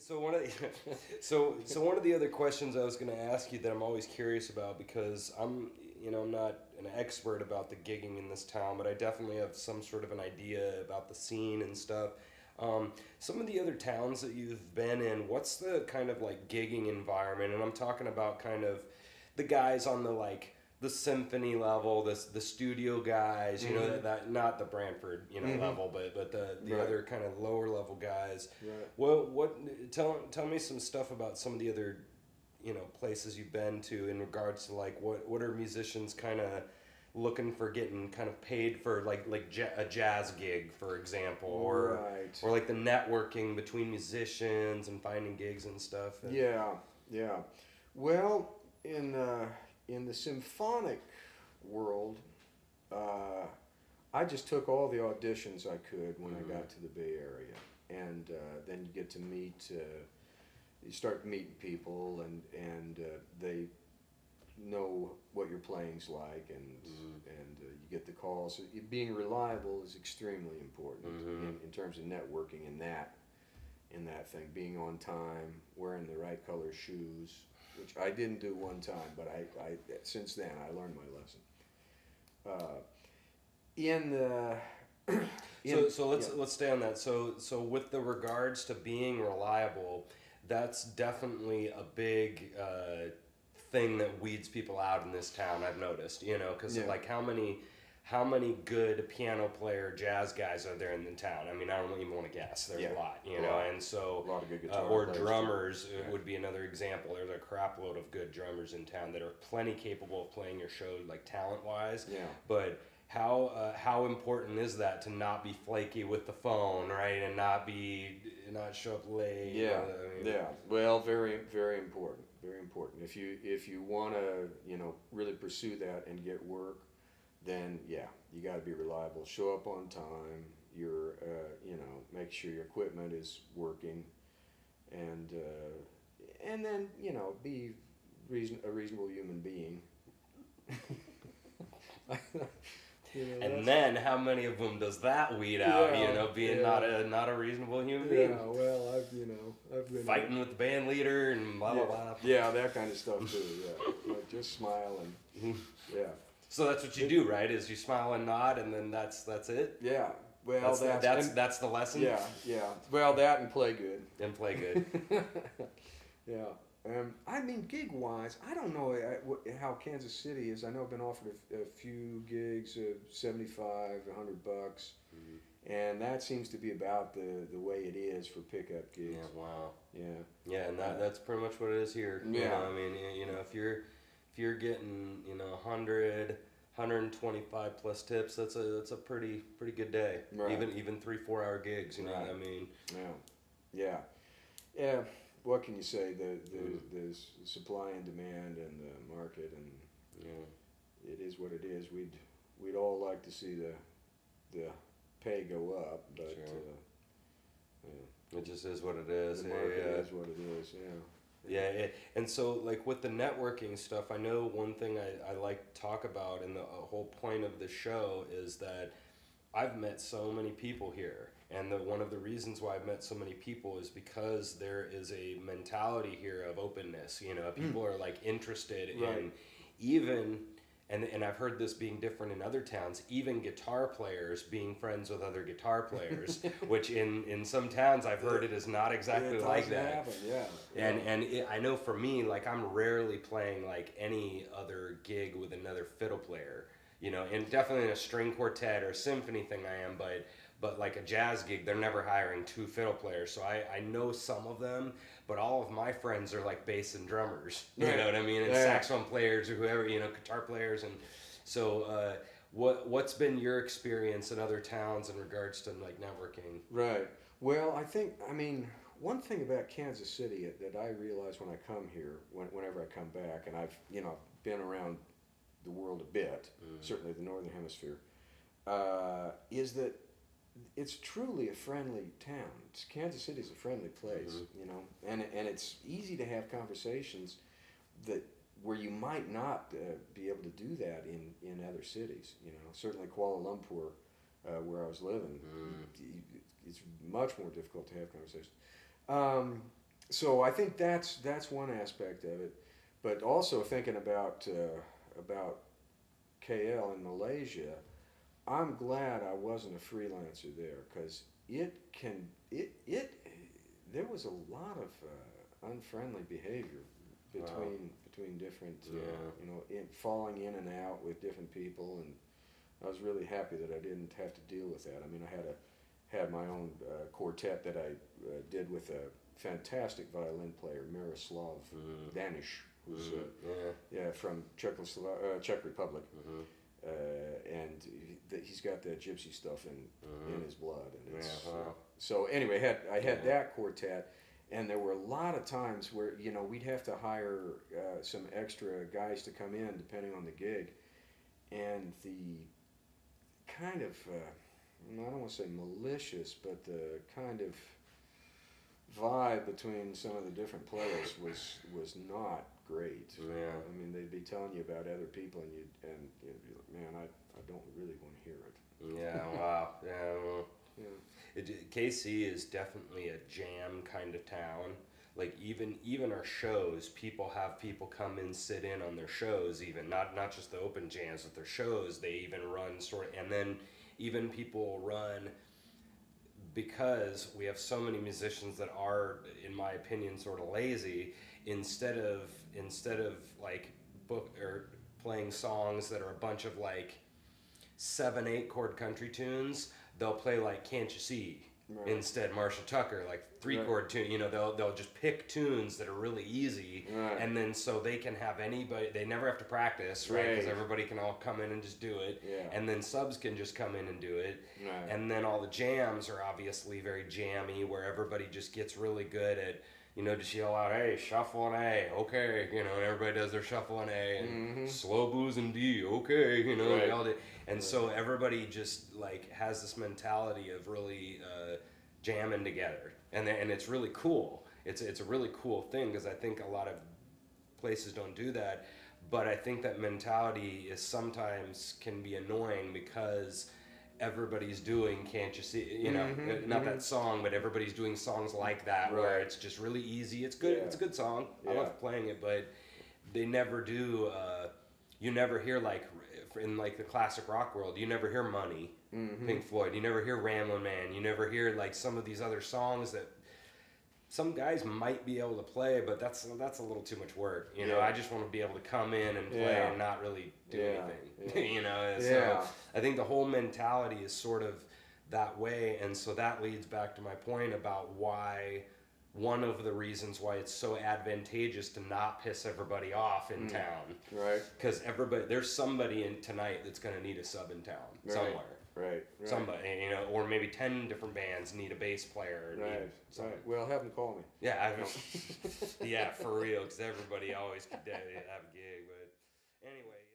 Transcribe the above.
So one of the, so one of the other questions I was going to ask you that I'm always curious about, because I'm not an expert about the gigging in this town, but I definitely have some sort of an idea about the scene and stuff. Some of the other towns that you've been in, what's the kind of like gigging environment? And I'm talking about kind of the guys on the like the symphony level, the studio guys, you know, that not the Brantford, level, but the Right. other kind of lower level guys. Right. Well, tell me some stuff about some of the other, places you've been to in regards to like what are musicians kind of looking for, getting kind of paid for, like a jazz gig, for example, Right. or like the networking between musicians and finding gigs and stuff. Yeah, yeah. Well, in the symphonic world, uh, I just took all the auditions I could when I got to the Bay Area, and then you get to meet. You start meeting people, and they know what your playing's like, and you get the calls. So being reliable is extremely important in terms of networking in that thing. Being on time, wearing the right color shoes, which I didn't do one time, but I since then I learned my lesson. In the So let's stay on that. So with the regards to being reliable, that's definitely a big thing that weeds people out in this town. I've noticed, because like how many good piano player jazz guys are there in the town? I mean, I don't even want to guess. There's a lot, and so a lot of good guitar or players, drummers too. would be another example. There's a crap load of good drummers in town that are plenty capable of playing your show, like talent wise. Yeah. But how important is that to not be flaky with the phone, right, and not show up late? Yeah, I mean, yeah. Well, very, very important. Very important. If you want to, really pursue that and get work, then yeah, you got to be reliable. Show up on time. Make sure your equipment is working, and then be a reasonable human being. And then how many of them does that weed out? Being not a reasonable human being. Yeah, well, I've been Fighting with the band leader and blah blah blah. Yeah, that kind of stuff too. Yeah, like just smile and yeah. So that's what you do, right? Is you smile and nod, and then that's it. Yeah. Well, that's the lesson. Yeah, yeah. Well, that and play good. And play good. Yeah. I mean, gig wise, I don't know how Kansas City is. I know I've been offered a few gigs of $75, $100, and that seems to be about the way it is for pickup gigs. Yeah. Wow. Yeah. Yeah, and that's pretty much what it is here. Yeah. I mean, if you're getting 125 plus tips, that's a pretty good day. Right. Even 3-4 hour gigs. Right. I mean. Yeah. Yeah. What can you say? The supply and demand and the market, and it is what it is. We'd all like to see the pay go up, but it just is what it is. The market is what it is. Yeah. Yeah, and so like with the networking stuff, I know one thing I like to talk about, and the whole point of the show is that I've met so many people here, and one of the reasons why I've met so many people is because there is a mentality here of openness. People are like interested in even, and I've heard this being different in other towns, even guitar players being friends with other guitar players, which in some towns I've heard it is not exactly like that. Happen, yeah. And I know for me, like I'm rarely playing like any other gig with another fiddle player. And definitely in a string quartet or symphony thing I am, but like a jazz gig, they're never hiring 2 fiddle players. So I know some of them, but all of my friends are like bass and drummers, you know what I mean? And saxophone players or whoever, guitar players. And so what's been your experience in other towns in regards to like networking? Right. Well, I mean, one thing about Kansas City that I realize when I come here, whenever I come back, and I've been around the world a bit, certainly the Northern Hemisphere, is that it's truly a friendly town. Kansas City is a friendly place, and it's easy to have conversations where you might not be able to do that in other cities. Certainly Kuala Lumpur, where I was living, it's much more difficult to have conversations. So I think that's one aspect of it, but also thinking about KL in Malaysia, I'm glad I wasn't a freelancer there because it there was a lot of unfriendly behavior between different falling in and out with different people, and I was really happy that I didn't have to deal with that. I mean, I had my own quartet that I did with a fantastic violin player, Miroslav Danish, who's from Czech Republic, and he's got that gypsy stuff in his blood, and it's so anyway. I had that quartet, and there were a lot of times where we'd have to hire some extra guys to come in depending on the gig, and the kind of I don't want to say malicious, but the kind of vibe between some of the different players was not great. Yeah. I mean, they'd be telling you about other people, and you'd be like, man, I don't really want to hear it. Yeah. Wow. Yeah. Well, Yeah. KC is definitely a jam kind of town. Like even our shows, people come in, sit in on their shows. Even not just the open jams, but their shows. They even run and then even people run, because we have so many musicians that are, in my opinion, sort of lazy. Instead of like book or playing songs that are a bunch of like 7-8 chord country tunes, they'll play like Can't You See. Right. Instead, Marshall Tucker, like 3-chord tune. They'll just pick tunes that are really easy, and then so they can have anybody. They never have to practice, right? Because everybody can all come in and just do it, and then subs can just come in and do it, and then all the jams are obviously very jammy, where everybody just gets really good at. Just yell out, hey, shuffle an A, okay, and everybody does their shuffle an A, and slow blues in D, okay, they all do. And so everybody just, like, has this mentality of really jamming together, and it's really cool. It's a really cool thing, because I think a lot of places don't do that, but I think that mentality is sometimes can be annoying, because everybody's doing Can't You See, not that song, but everybody's doing songs like that, where it's just really easy. It's good. It's a good song. I love playing it, but they never do. You never hear, like, in like the classic rock world, you never hear Money, Pink Floyd. You never hear Ramblin' Man. You never hear like some of these other songs that some guys might be able to play, but that's a little too much work. I just want to be able to come in and play and not really do anything. So I think the whole mentality is sort of that way, and so that leads back to my point about why one of the reasons why it's so advantageous to not piss everybody off in town. Right. Because there's somebody in tonight that's going to need a sub in town somewhere. Right. Somebody, or maybe 10 different bands need a bass player. Right. Well, have them call me. Yeah, yeah, for real, because everybody always could have a gig. But anyway.